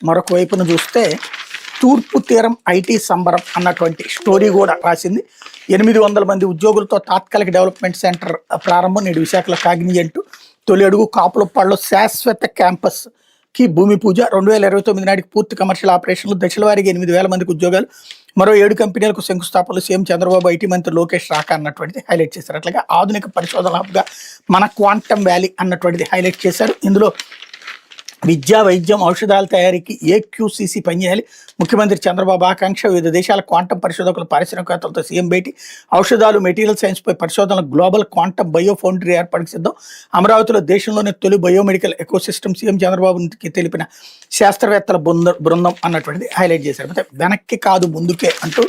మరొక వైపున చూస్తే తూర్పు తీరం ఐటీ సంబరం అన్నటువంటి స్టోరీ కూడా రాసింది. 800 మంది ఉద్యోగులతో తాత్కాలిక డెవలప్మెంట్ సెంటర్ ప్రారంభం నేడు విశాఖలో కాగ్నిజెంట్ తొలి అడుగు కాపులపాడులో శాశ్వత క్యాంపస్ కి భూమి పూజ 2029 నాటికి పూర్తి కమర్షియల్ ఆపరేషన్లు దశల వారీగా 8,000 మందికి ఉద్యోగాలు మరో 7 కంపెనీలకు శంకుస్థాపనలు సీఎం చంద్రబాబు ఐటీ మంత్రి లోకేష్ రాక అన్నటువంటిది హైలైట్ చేశారు. అట్లాగే ఆధునిక పరిశోధన హబ్గా మన క్వాంటమ్ వ్యాలీ అన్నటువంటిది హైలైట్ చేశారు. ఇందులో విద్య వైద్యం ఔషధాల తయారీకి ఏక్యూసీసీ పనిచేయాలి ముఖ్యమంత్రి చంద్రబాబు ఆకాంక్ష. వివిధ దేశాల క్వాంటం పరిశోధకులు పారిశ్రామికవేత్తలతో సీఎం భేటీ. ఔషధాలు మెటీరియల్ సైన్స్పై పరిశోధనలు గ్లోబల్ క్వాంటం బయో ఫౌండరీ ఏర్పాటుకు సిద్ధం. అమరావతిలో దేశంలోని తొలి బయోమెడికల్ ఎకోసిస్టమ్ సీఎం చంద్రబాబుకి తెలిపిన శాస్త్రవేత్తల బృందం అన్నటువంటిది హైలైట్ చేశారు. అయితే వెనక్కి కాదు ముందుకే అంటూ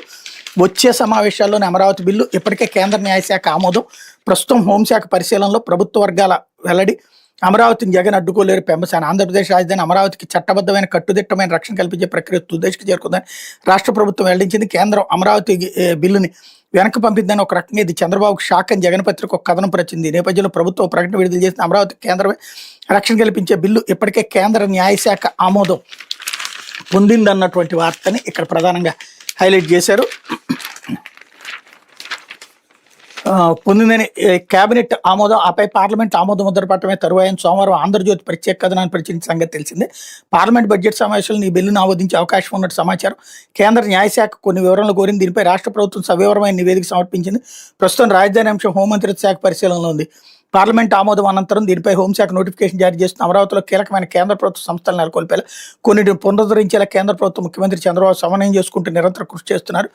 వచ్చే సమావేశాల్లోని అమరావతి బిల్లు ఇప్పటికే కేంద్ర న్యాయశాఖ ఆమోదం. ప్రస్తుతం హోంశాఖ పరిశీలనలో ప్రభుత్వ వర్గాల వెల్లడి. అమరావతిని జగన్ అడ్డుకోలేరు పెంబసాని. ఆంధ్రప్రదేశ్ రాజధాని అమరావతికి చట్టబద్ధమైన కట్టుదిట్టమైన రక్షణ కల్పించే ప్రక్రియ తుదశకు చేరుకుందని రాష్ట్ర ప్రభుత్వం వెల్లడించింది. కేంద్రం అమరావతి బిల్లుని వెనక్కి పంపిందని ఒక రకంగా ఇది చంద్రబాబుకు షాక్ అని జగన్ పత్రిక ఒక కథనం ప్రచింది. ఈ నేపథ్యంలో ప్రభుత్వం ప్రకటన విడుదల చేసిన అమరావతి కేంద్రమే రక్షణ కల్పించే బిల్లు ఇప్పటికే కేంద్ర న్యాయశాఖ ఆమోదం పొందిందన్నటువంటి వార్తని ఇక్కడ ప్రధానంగా హైలైట్ చేశారు. పొందిందని కేబినెట్ ఆమోదం ఆపై పార్లమెంట్ ఆమోదం ముద్రపడటమే తరువాయని సోమవారం ఆంధ్రజ్యోతి ప్రత్యేక కథనాన్ని ప్రచురించిన సంగతి తెలిసిందే. పార్లమెంట్ బడ్జెట్ సమావేశాలను ఈ బిల్లును ఆమోదించే అవకాశం ఉన్నట్టు సమాచారం. కేంద్ర న్యాయశాఖ కొన్ని వివరాలు కోరింది. దీనిపై రాష్ట్ర ప్రభుత్వం సవివరమైన నివేదిక సమర్పించింది. ప్రస్తుతం రాజధాని అంశం హోంమంత్రిత్వ శాఖ పరిశీలనలో ఉంది. పార్లమెంట్ ఆమోదం అనంతరం దీనిపై హోంశాఖ నోటిఫికేషన్ జారీ చేస్తున్న అమరావతిలో కీలకమైన కేంద్ర ప్రభుత్వ సంస్థలు నెలకొల్పేలా కొన్నిటిని పునరుద్ధరించేలా కేంద్ర ప్రభుత్వం ముఖ్యమంత్రి చంద్రబాబు సమన్వయం చేసుకుంటూ నిరంతరం కృషి చేస్తున్నారు.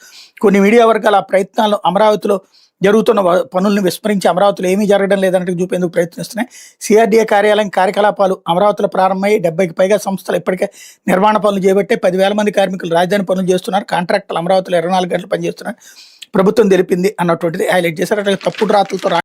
కొన్ని మీడియా వర్గాల ప్రయత్నాలు అమరావతిలో జరుగుతున్న పనులను విస్మరించి అమరావతిలో ఏమీ జరగడం లేదంటే చూపేందుకు ప్రయత్నిస్తున్నాయి. సిఆర్డీఏ కార్యాలయం కార్యకలాపాలు అమరావతిలో ప్రారంభమై 70కి పైగా సంస్థలు ఇప్పటికే నిర్మాణ పనులు చేపట్టే 10,000 మంది కార్మికులు రాజధాని పనులు చేస్తున్నారు. కాంట్రాక్టులు అమరావతిలో 24 గంటలు పనిచేస్తున్నారు ప్రభుత్వం తెలిపింది అన్నటువంటిది హైలైట్ చేశారు. అట్లా తప్పుడు రాతలతో